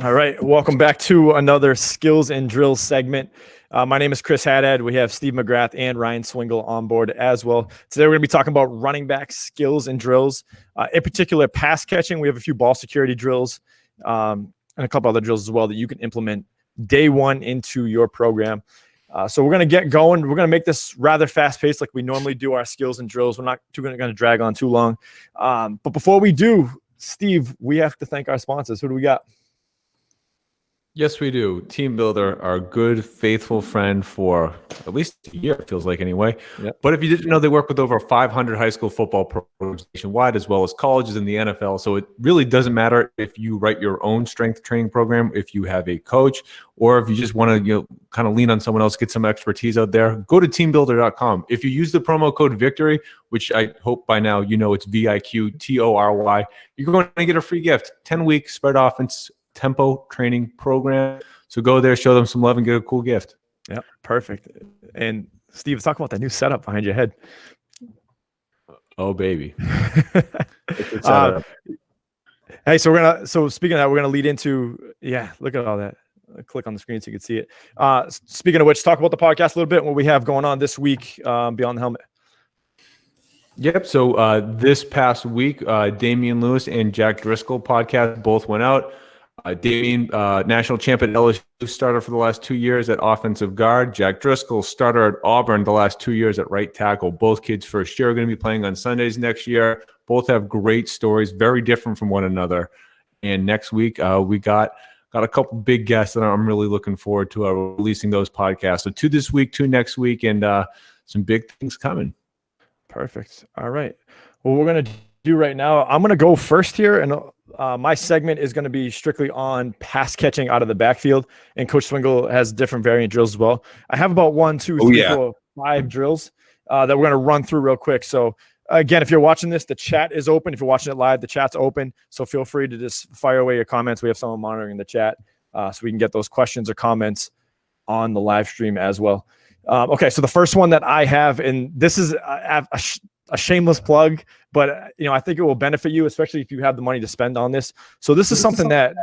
All right, welcome back to another Skills and Drills segment. My name is Chris Haddad. We have Steve McGrath and Ryan Swingle on board as well. Today we're going to be talking about running back skills and drills. In particular, pass catching. We have a few ball security drills and a couple other drills as well that you can implement day one into your program. So we're going to get going. We're going to make this rather fast-paced like we normally do our skills and drills. We're not going to drag on too long. But before we do, Steve, we have to thank our sponsors. Who do we got? Yes, we do. Team Builder, our good, faithful friend for at least a year, it feels like anyway. Yep. But if you didn't know, they work with over 500 high school football programs nationwide, as well as colleges in the NFL. So it really doesn't matter if you write your own strength training program, if you have a coach, or if you just want to kind of lean on someone else, get some expertise out there. Go to teambuilder.com. If you use the promo code vIQtory, which I hope by now you know it's vIQtory, you're going to get a free gift, 10-week spread offense tempo training program. So go there, show them some love, and get a cool gift. Yeah, perfect. And Steve, let's talk about that new setup behind your head. Oh, baby. Hey, so speaking of that, we're gonna lead into look at all that. Click on the screen so you can see it. Speaking of which, talk about the podcast a little bit, what we have going on this week beyond the helmet. Yep. So this past week, Damian Lewis and Jack Driscoll podcast both went out. Damian, national champ at LSU, starter for the last 2 years at offensive guard. Jack Driscoll, starter at Auburn the last 2 years at right tackle. Both kids first year are going to be playing on Sundays next year. Both have great stories, very different from one another. And next week, we got a couple big guests that I'm really looking forward to releasing those podcasts. So 2 this week, 2 next week, and some big things coming. Perfect. All right. Well, we're going to do right now, I'm going to go first here, and my segment is going to be strictly on pass catching out of the backfield, and Coach Swingle has different variant drills as well. I have about 1, 2, 3, 4, 5 drills that we're going to run through real quick. So again, if you're watching this, the chat is open. If you're watching it live, the chat's open. So feel free to just fire away your comments. We have someone monitoring the chat so we can get those questions or comments on the live stream as well. Okay, so the first one that I have, and this is a shameless plug, but I think it will benefit you, especially if you have the money to spend on this. So this is something that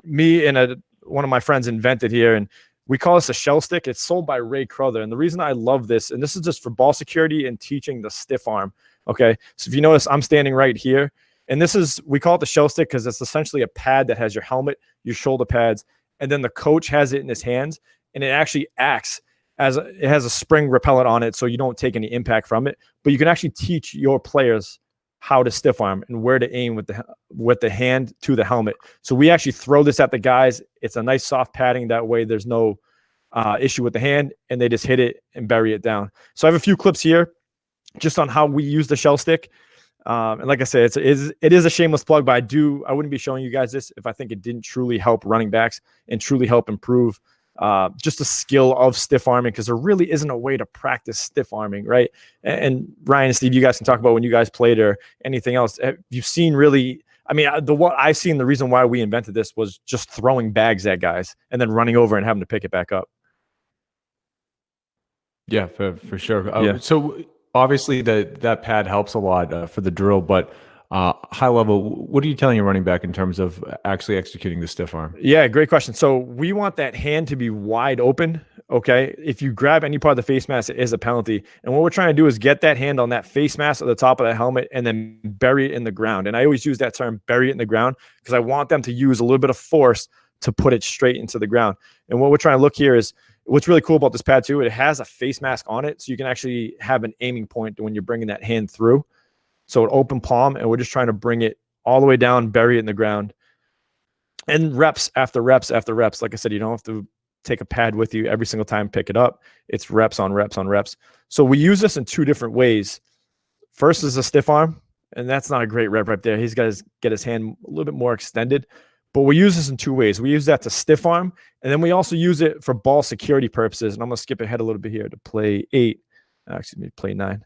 me and one of my friends invented here, and we call this a shell stick. It's sold by Ray Crowther, and the reason I love this, and this is just for ball security and teaching the stiff arm. Okay, so if you notice, I'm standing right here, and we call it the shell stick because it's essentially a pad that has your helmet, your shoulder pads, and then the coach has it in his hands, and it actually acts it has a spring repellent on it, so you don't take any impact from it. But you can actually teach your players how to stiff arm and where to aim with the hand to the helmet. So we actually throw this at the guys. It's a nice soft padding. That way there's no issue with the hand, and they just hit it and bury it down. So I have a few clips here just on how we use the shell stick. And like I said, it is a shameless plug, but I wouldn't be showing you guys this if I think it didn't truly help running backs and truly help improve just the skill of stiff arming, because there really isn't a way to practice stiff arming, right? And Ryan and Steve, you guys can talk about when you guys played or anything else. You've seen really, what I've seen, the reason why we invented this was just throwing bags at guys and then running over and having to pick it back up. Yeah, for sure. So obviously that pad helps a lot for the drill, but high level, what are you telling your running back in terms of actually executing the stiff arm? Yeah, great question. So we want that hand to be wide open. Okay. If you grab any part of the face mask, it is a penalty. And what we're trying to do is get that hand on that face mask at the top of the helmet and then bury it in the ground. And I always use that term, bury it in the ground, because I want them to use a little bit of force to put it straight into the ground. And what we're trying to look here is, what's really cool about this pad too, it has a face mask on it. So you can actually have an aiming point when you're bringing that hand through. So an open palm, and we're just trying to bring it all the way down, bury it in the ground. And reps after reps after reps. Like I said, you don't have to take a pad with you every single time, pick it up. It's reps on reps on reps. So we use this in 2 different ways. First is a stiff arm, and that's not a great rep right there. He's got to get his hand a little bit more extended. But we use this in 2 ways. We use that to stiff arm, and then we also use it for ball security purposes. And I'm going to skip ahead a little bit here to play 8. Actually, play 9.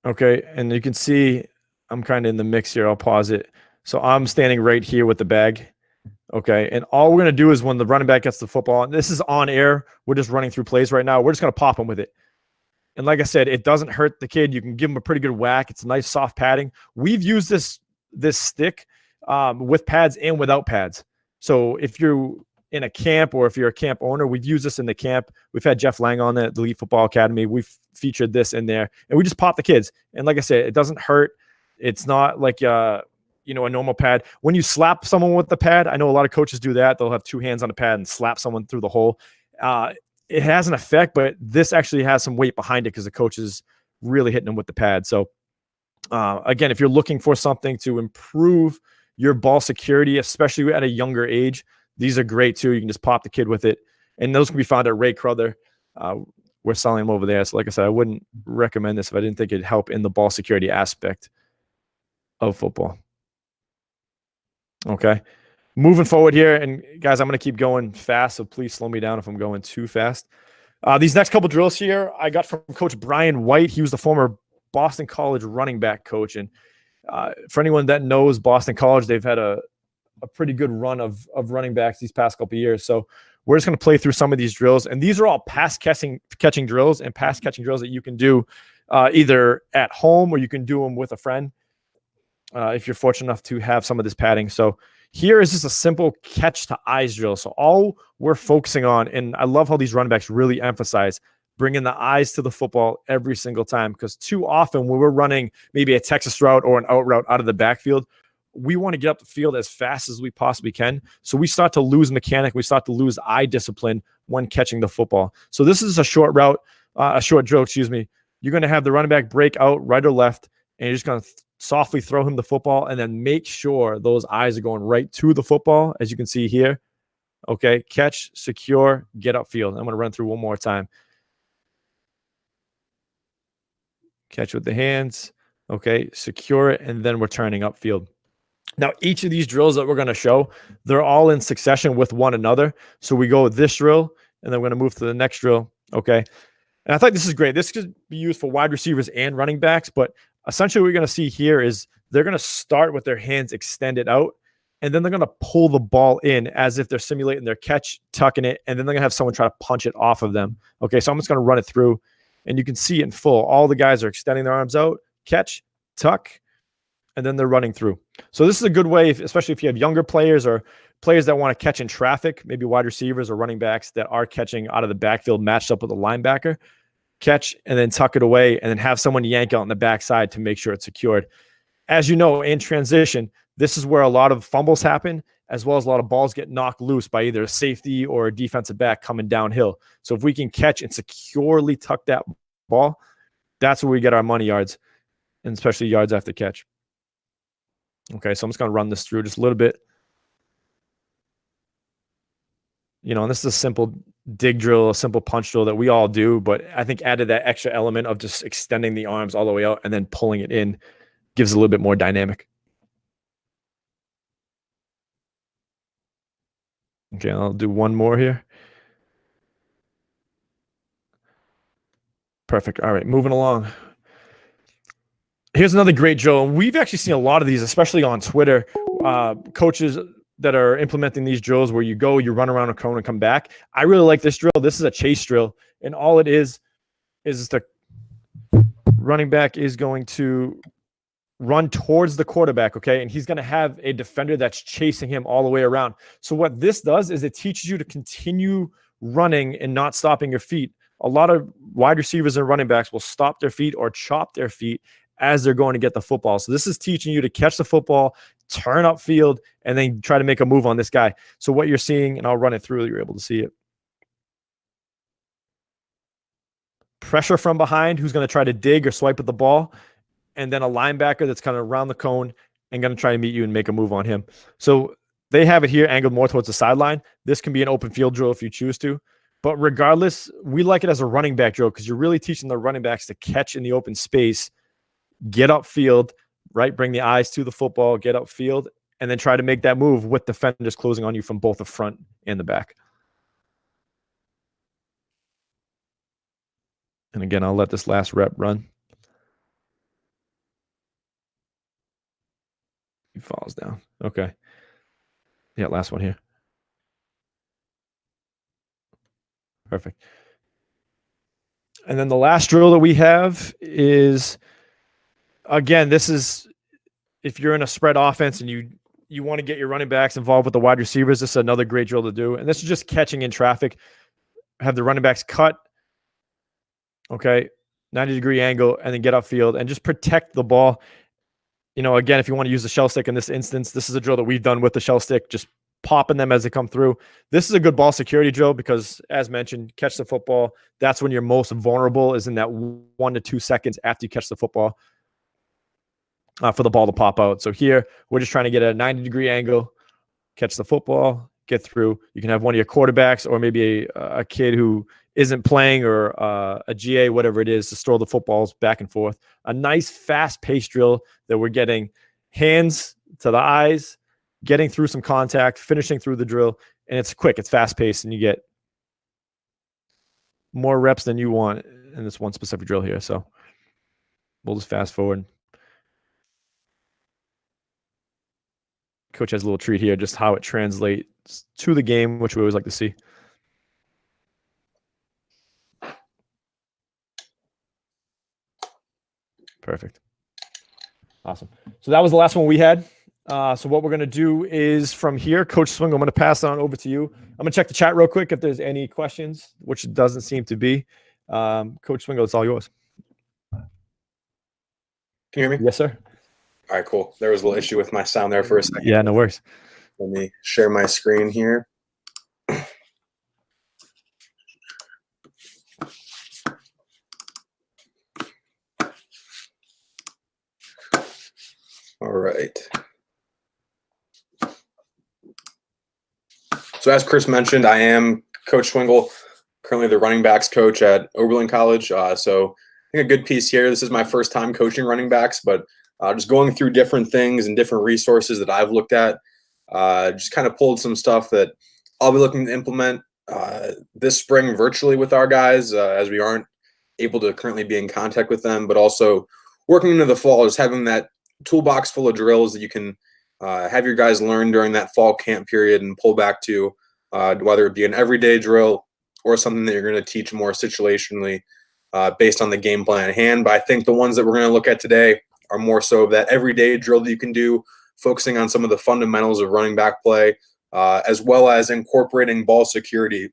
Okay, and you can see I'm kind of in the mix here. I'll pause it. So I'm standing right here with the bag. Okay, and all we're going to do is when the running back gets the football, and this is on air, we're just running through plays right now. We're just going to pop them with it. And like I said, it doesn't hurt the kid. You can give him a pretty good whack. It's a nice soft padding. We've used this stick with pads and without pads. So if you're in a camp or if you're a camp owner, we've used this in the camp. We've had Jeff Lang on the Elite Football Academy. We've featured this in there, and we just pop the kids. And like I said, it doesn't hurt. It's not like a normal pad. When you slap someone with the pad, I know a lot of coaches do that. They'll have two hands on the pad and slap someone through the hole. It has an effect, but this actually has some weight behind it because the coach is really hitting them with the pad. So again, if you're looking for something to improve your ball security, especially at a younger age, these are great too. You can just pop the kid with it. And those can be found at Ray Crother. We're selling them over there. So like I said, I wouldn't recommend this if I didn't think it'd help in the ball security aspect of football. Okay. Moving forward here, and guys, I'm going to keep going fast, so please slow me down if I'm going too fast. These next couple drills here, I got from Coach Brian White. He was the former Boston College running back coach. And for anyone that knows Boston College, they've had a pretty good run of running backs these past couple of years. So we're just going to play through some of these drills. And these are all pass catching drills and pass catching drills that you can do either at home or you can do them with a friend if you're fortunate enough to have some of this padding. So here is just a simple catch to eyes drill. So all we're focusing on, and I love how these running backs really emphasize bringing the eyes to the football every single time, because too often when we're running maybe a Texas route or an out route out of the backfield, we want to get up the field as fast as we possibly can. So we start to lose mechanic. We start to lose eye discipline when catching the football. So this is a short route, a short drill, excuse me. You're going to have the running back break out right or left, and you're just going to softly throw him the football and then make sure those eyes are going right to the football, as you can see here. Okay, catch, secure, get upfield. I'm going to run through one more time. Catch with the hands. Okay, secure it, and then we're turning upfield. Now, each of these drills that we're going to show, they're all in succession with one another. So we go with this drill, and then we're going to move to the next drill. Okay. And I thought this is great. This could be used for wide receivers and running backs, but essentially what you're going to see here is they're going to start with their hands extended out, and then they're going to pull the ball in as if they're simulating their catch, tucking it, and then they're going to have someone try to punch it off of them. Okay, so I'm just going to run it through, and you can see it in full. All the guys are extending their arms out, catch, tuck, and then they're running through. So this is a good way, especially if you have younger players or players that want to catch in traffic, maybe wide receivers or running backs that are catching out of the backfield matched up with a linebacker. Catch and then tuck it away and then have someone yank out on the backside to make sure it's secured. As you know, in transition, this is where a lot of fumbles happen, as well as a lot of balls get knocked loose by either a safety or a defensive back coming downhill. So if we can catch and securely tuck that ball, that's where we get our money yards, and especially yards after catch. Okay, so I'm just going to run this through just a little bit. And this is a simple dig drill, a simple punch drill that we all do, but I think added that extra element of just extending the arms all the way out and then pulling it in gives a little bit more dynamic. Okay, I'll do one more here. Perfect. All right, moving along. Here's another great drill. We've actually seen a lot of these, especially on Twitter. Coaches that are implementing these drills where you run around a cone and come back. I really like this drill. This is a chase drill, and all it is the running back is going to run towards the quarterback, okay? And he's going to have a defender that's chasing him all the way around. So what this does is it teaches you to continue running and not stopping your feet. A lot of wide receivers and running backs will stop their feet or chop their feet as they're going to get the football. So this is teaching you to catch the football, turn upfield, and then try to make a move on this guy. So what you're seeing, and I'll run it through, you're able to see it. Pressure from behind, who's going to try to dig or swipe at the ball, and then a linebacker that's kind of around the cone and going to try to meet you and make a move on him. So they have it here angled more towards the sideline. This can be an open field drill if you choose to. But regardless, we like it as a running back drill because you're really teaching the running backs to catch in the open space, get upfield, right? Bring the eyes to the football, get upfield, and then try to make that move with defenders closing on you from both the front and the back. And again, I'll let this last rep run. He falls down. Okay. Yeah, last one here. Perfect. And then the last drill that we have is, again, this is if you're in a spread offense and you want to get your running backs involved with the wide receivers, this is another great drill to do. And this is just catching in traffic. Have the running backs cut, okay, 90-degree angle, and then get upfield and just protect the ball. Again, if you want to use the shell stick in this instance, this is a drill that we've done with the shell stick, just popping them as they come through. This is a good ball security drill because, as mentioned, catch the football. That's when you're most vulnerable, is in that 1 to 2 seconds after you catch the football for the ball to pop out. So here, we're just trying to get a 90-degree angle, catch the football, get through. You can have one of your quarterbacks or maybe a kid who isn't playing or a GA, whatever it is, to throw the footballs back and forth. A nice fast-paced drill that we're getting hands to the eyes, getting through some contact, finishing through the drill, and it's quick, it's fast-paced, and you get more reps than you want in this one specific drill here. So we'll just fast forward. Coach has a little treat here, just how it translates to the game, which we always like to see. Perfect. Awesome. So that was the last one we had. So what we're going to do is from here, Coach Swingle, I'm going to pass it on over to you. I'm going to check the chat real quick if there's any questions, which doesn't seem to be. Coach Swingle, it's all yours. Can you hear me? Yes, sir. All right, cool. There was a little issue with my sound there for a second. Yeah, no worries. Let me share my screen here. All right. So as Chris mentioned, I am Coach Swingle, currently the running backs coach at Oberlin College. So I think a good piece here. This is my first time coaching running backs, but just going through different things and different resources that I've looked at. Just kind of pulled some stuff that I'll be looking to implement this spring virtually with our guys, as we aren't able to currently be in contact with them, but also working into the fall, just having that toolbox full of drills that you can have your guys learn during that fall camp period and pull back to, whether it be an everyday drill or something that you're going to teach more situationally based on the game plan at hand. But I think the ones that we're going to look at today are more so of that everyday drill that you can do, focusing on some of the fundamentals of running back play, as well as incorporating ball security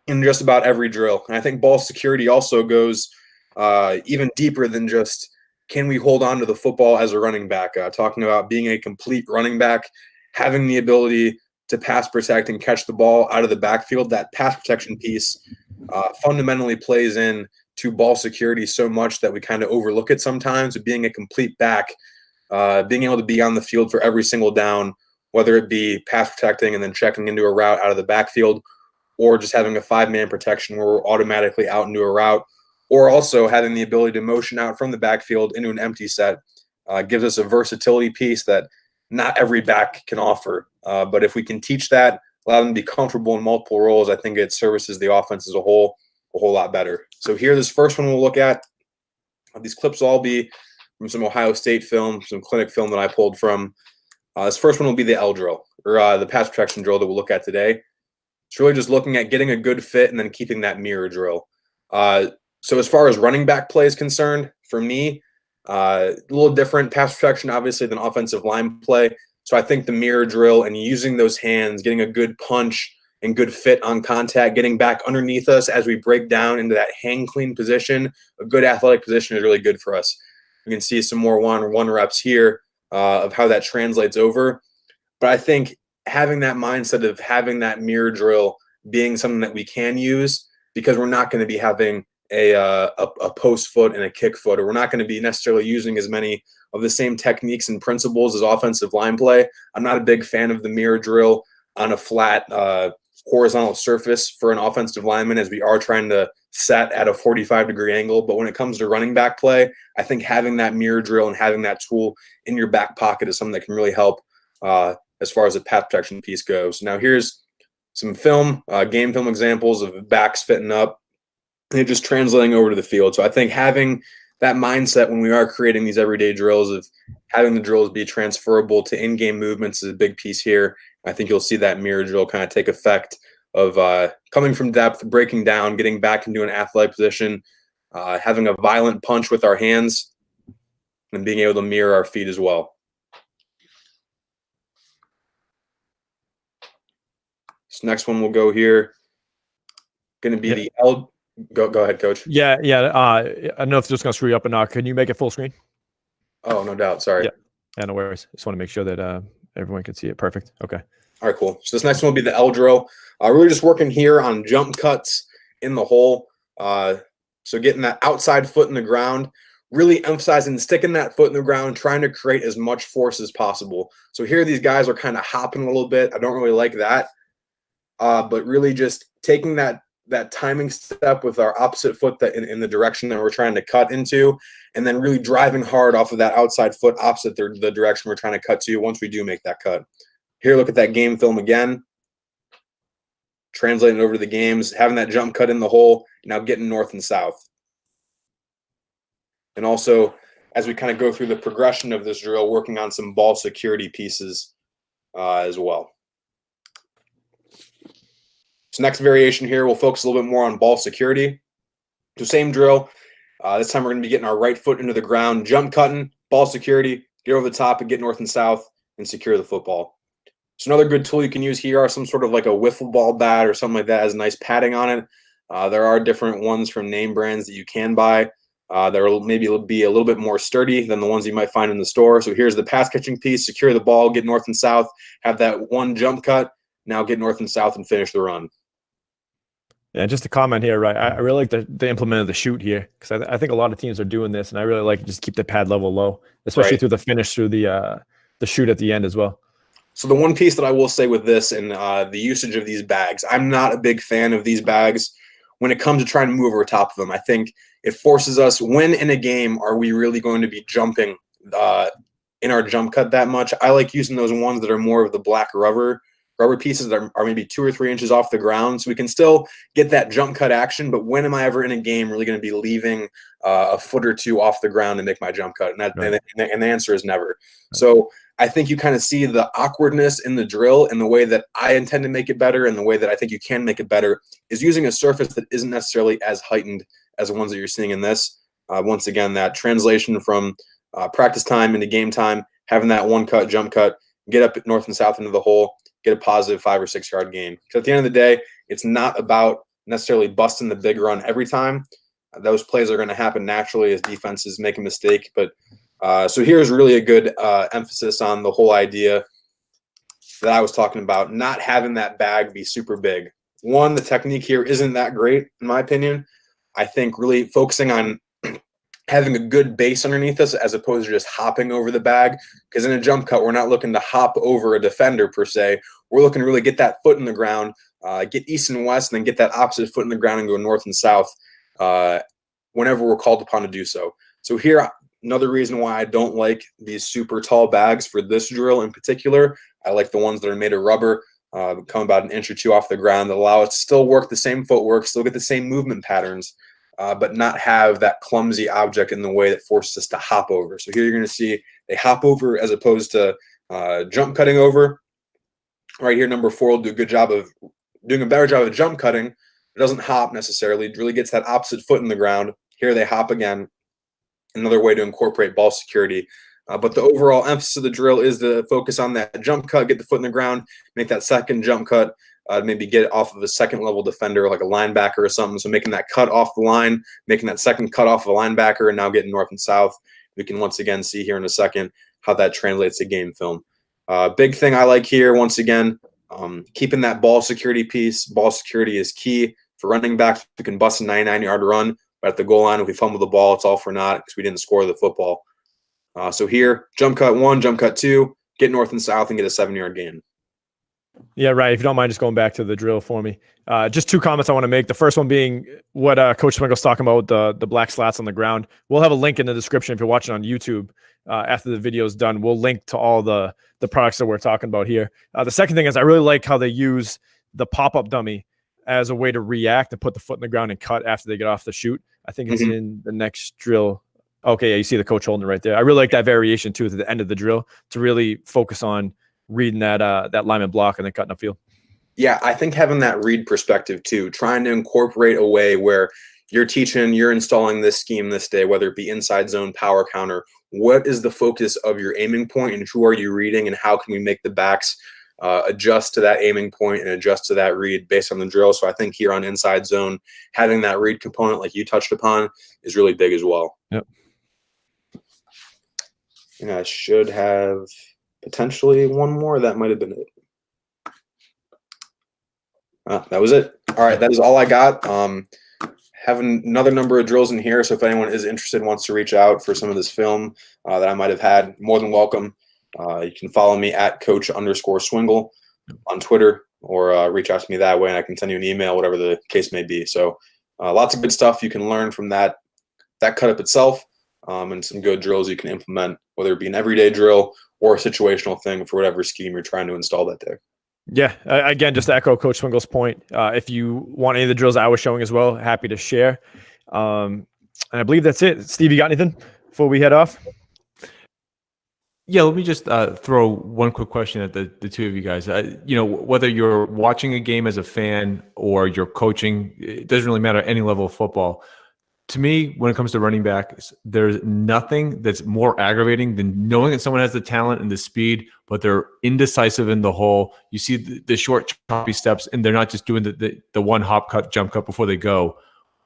in just about every drill. And I think ball security also goes even deeper than just, can we hold on to the football as a running back? Talking about being a complete running back, having the ability to pass protect and catch the ball out of the backfield. That pass protection piece fundamentally plays in to ball security so much that we kind of overlook it sometimes. But being a complete back, being able to be on the field for every single down, whether it be pass protecting and then checking into a route out of the backfield, or just having a 5-man protection where we're automatically out into a route, or also having the ability to motion out from the backfield into an empty set, gives us a versatility piece that not every back can offer. But if we can teach that, allow them to be comfortable in multiple roles, I think it services the offense as a whole lot better. So here, this first one we'll look at, these clips will all be from some Ohio State film, some clinic film that I pulled from. This first one will be the L drill, or the pass protection drill that we'll look at today. It's really just looking at getting a good fit and then keeping that mirror drill. So as far as running back play is concerned, for me, a little different pass protection, obviously, than offensive line play. So I think the mirror drill and using those hands, getting a good punch and good fit on contact, getting back underneath us as we break down into that hang clean position, a good athletic position is really good for us. You can see some more one-on-one reps here of how that translates over. But I think having that mindset of having that mirror drill being something that we can use, because we're not going to be having a post foot and a kick foot, or we're not going to be necessarily using as many of the same techniques and principles as offensive line play. I'm not a big fan of the mirror drill on a flat horizontal surface for an offensive lineman, as we are trying to set at a 45-degree angle. But when it comes to running back play, I think having that mirror drill and having that tool in your back pocket is something that can really help as far as the pass protection piece goes. Now here's some film, game film examples of backs fitting up and just translating over to the field. So I think having that mindset when we are creating these everyday drills, of having the drills be transferable to in-game movements, is a big piece here. I think you'll see that mirror drill kind of take effect of coming from depth, breaking down, getting back into an athletic position, having a violent punch with our hands, and being able to mirror our feet as well. This next one we'll go here. Going to be the L. Go ahead, Coach. Yeah. I don't know if it's just going to screw you up or not. Can you make it full screen? Oh, no doubt. Sorry. Yeah, no worries. Just want to make sure that everyone can see it. Perfect. Okay. All right, cool. So this next one will be the L drill. Really just working here on jump cuts in the hole. So getting that outside foot in the ground, really emphasizing sticking that foot in the ground, trying to create as much force as possible. So here these guys are kind of hopping a little bit. I don't really like that. But really just taking that timing step with our opposite foot that in the direction that we're trying to cut into, and then really driving hard off of that outside foot opposite the direction we're trying to cut to once we do make that cut. Here, look at that game film again. Translating it over to the games, having that jump cut in the hole, now getting north and south. And also, as we kind of go through the progression of this drill, working on some ball security pieces as well. So next variation here, we'll focus a little bit more on ball security. So same drill. This time we're going to be getting our right foot into the ground, jump cutting, ball security, get over the top and get north and south and secure the football. So another good tool you can use here are some sort of like a wiffle ball bat or something like that has nice padding on it. There are different ones from name brands that you can buy. That will maybe be a little bit more sturdy than the ones you might find in the store. So here's the pass catching piece, secure the ball, get north and south, have that one jump cut, now get north and south and finish the run. Yeah, just a comment here, right? I really like the implement of the shoot here, because I think a lot of teams are doing this, and I really like just keep the pad level low, especially through the finish, through the shoot at the end as well. So the one piece that I will say with this and the usage of these bags, I'm not a big fan of these bags when it comes to trying to move over top of them. I think it forces us, when in a game are we really going to be jumping in our jump cut that much? I like using those ones that are more of the black rubber pieces that are maybe 2 or 3 inches off the ground, so we can still get that jump cut action. But when am I ever in a game really going to be leaving a foot or two off the ground to make my jump cut? And the answer is never. So I think you kind of see the awkwardness in the drill, and the way that I intend to make it better and the way that I think you can make it better is using a surface that isn't necessarily as heightened as the ones that you're seeing in this. Once again, that translation from practice time into game time, having that one cut, jump cut, get up north and south into the hole, get a positive 5 or 6 yard gain. Because at the end of the day, it's not about necessarily busting the big run every time. Those plays are going to happen naturally as defenses make a mistake. But so here's really a good emphasis on the whole idea that I was talking about, not having that bag be super big. One, the technique here isn't that great, in my opinion. I think really focusing on having a good base underneath us as opposed to just hopping over the bag. Because in a jump cut, we're not looking to hop over a defender per se. We're looking to really get that foot in the ground, get east and west, and then get that opposite foot in the ground and go north and south whenever we're called upon to do so. So here, another reason why I don't like these super tall bags for this drill in particular. I like the ones that are made of rubber, come about 1 inch or 2 off the ground, that allow us to still work the same footwork, still get the same movement patterns, but not have that clumsy object in the way that forces us to hop over. So here you're going to see they hop over as opposed to jump cutting over. Right here, number 4 will do a good job of doing a better job of jump cutting. It doesn't hop necessarily. It really gets that opposite foot in the ground. Here they hop again. Another way to incorporate ball security. But the overall emphasis of the drill is to focus on that jump cut, get the foot in the ground, make that second jump cut, maybe get it off of a second level defender like a linebacker or something. So making that cut off the line, making that second cut off of a linebacker, and now getting north and south. We can once again see here in a second how that translates to game film. Big thing I like here, once again, keeping that ball security piece. Ball security is key for running backs. We can bust a 99-yard run, but at the goal line, if we fumble the ball, it's all for naught because we didn't score the football. So here, jump cut 1, jump cut 2, get north and south and get a 7-yard gain. Yeah, right. If you don't mind just going back to the drill for me. Just 2 comments I want to make. The first one being what Coach Swingle's talking about, the black slats on the ground. We'll have a link in the description if you're watching on YouTube. After the video is done, we'll link to all the products that we're talking about here. The second thing is I really like how they use the pop-up dummy as a way to react and put the foot in the ground and cut after they get off the shoot. I think it's in the next drill. Okay, yeah, you see the coach holding it right there. I really like that variation too at the end of the drill to really focus on reading that lineman block and then cutting upfield. Yeah, I think having that read perspective too, trying to incorporate a way where you're teaching, you're installing this scheme this day, whether it be inside zone, power counter. What is the focus of your aiming point, and who are you reading, and how can we make the backs adjust to that aiming point and adjust to that read based on the drill? So I think here on inside zone, having that read component like you touched upon is really big as well. Yep. And I should have potentially one more. That might have been it. That was it. All right, that is all I got. Have another number of drills in here, so if anyone is interested, wants to reach out for some of this film that I might have had, more than welcome. You can follow me at coach_swingle on Twitter, or reach out to me that way, and I can send you an email, whatever the case may be. So lots of good stuff you can learn from that cut up itself, and some good drills you can implement, whether it be an everyday drill or a situational thing for whatever scheme you're trying to install that day. Yeah. Again, just to echo Coach Swingle's point, if you want any of the drills I was showing as well, happy to share. And I believe that's it. Steve, you got anything before we head off? Yeah, let me just throw one quick question at the two of you guys. Whether you're watching a game as a fan or you're coaching, it doesn't really matter any level of football. To me, when it comes to running backs, there's nothing that's more aggravating than knowing that someone has the talent and the speed, but they're indecisive in the hole. You see the short, choppy steps, and they're not just doing the one hop cut, jump cut before they go.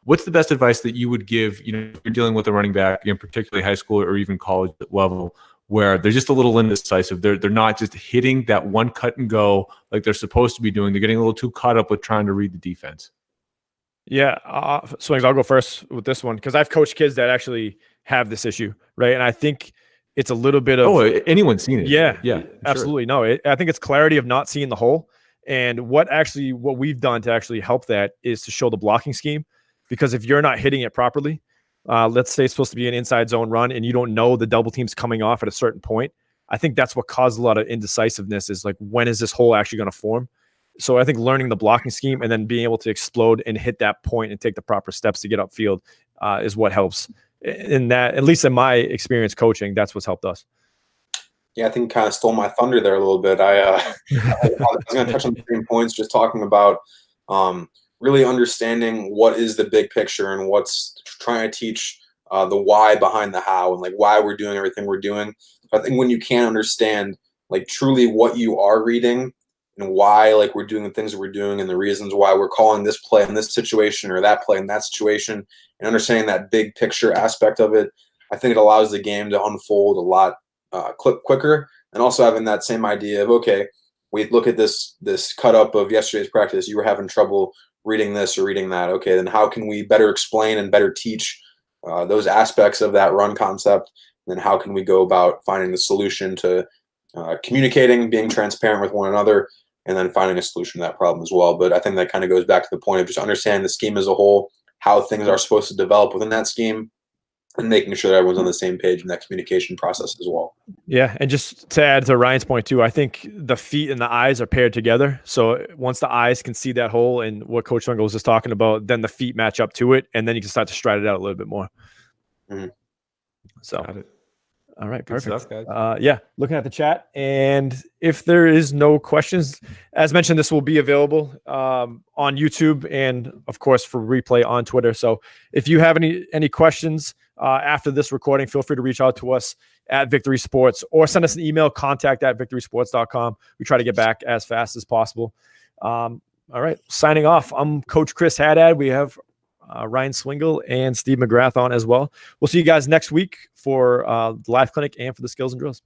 What's the best advice that you would give, if you're dealing with a running back, particularly high school or even college level, where they're just a little indecisive? They're not just hitting that one cut and go like they're supposed to be doing. They're getting a little too caught up with trying to read the defense. Yeah, Swings, I'll go first with this one because I've coached kids that actually have this issue, right? And I think it's a little bit of anyone's seen it. Yeah, absolutely. Sure. No, I think it's clarity of not seeing the hole, and what we've done to actually help that is to show the blocking scheme, because if you're not hitting it properly, let's say it's supposed to be an inside zone run and you don't know the double team's coming off at a certain point, I think that's what caused a lot of indecisiveness, is like, when is this hole actually going to form? So I think learning the blocking scheme and then being able to explode and hit that point and take the proper steps to get upfield is what helps. In that, at least in my experience coaching, that's what's helped us. Yeah, I think kind of stole my thunder there a little bit. I was going to touch on the same points, just talking about really understanding what is the big picture and what's trying to teach the why behind the how, and like why we're doing everything we're doing. I think when you can't understand like truly what you are reading and why like we're doing the things that we're doing and the reasons why we're calling this play in this situation or that play in that situation, and understanding that big picture aspect of it, I think it allows the game to unfold a lot quicker. And also having that same idea of, okay, we look at this cut up of yesterday's practice, you were having trouble reading this or reading that. Okay, then how can we better explain and better teach those aspects of that run concept? And then how can we go about finding the solution to communicating, being transparent with one another, and then finding a solution to that problem as well. But I think that kind of goes back to the point of just understanding the scheme as a whole, how things are supposed to develop within that scheme, and making sure that everyone's on the same page in that communication process as well. Yeah, and just to add to Ryan's point too, I think the feet and the eyes are paired together. So once the eyes can see that hole and what Coach Swingle was just talking about, then the feet match up to it, and then you can start to stride it out a little bit more. Mm-hmm. So, got it. All right, perfect. Good stuff, guys. Yeah, looking at the chat, and if there is no questions, as mentioned, this will be available on YouTube and, of course, for replay on Twitter. So if you have any questions after this recording, feel free to reach out to us at vIQtory Sports or send us an email, contact@victorysports.com. We try to get back as fast as possible. All right, signing off. I'm Coach Chris Haddad. We have Ryan Swingle and Steve McGrath on as well. We'll see you guys next week for the live clinic and for the skills and drills.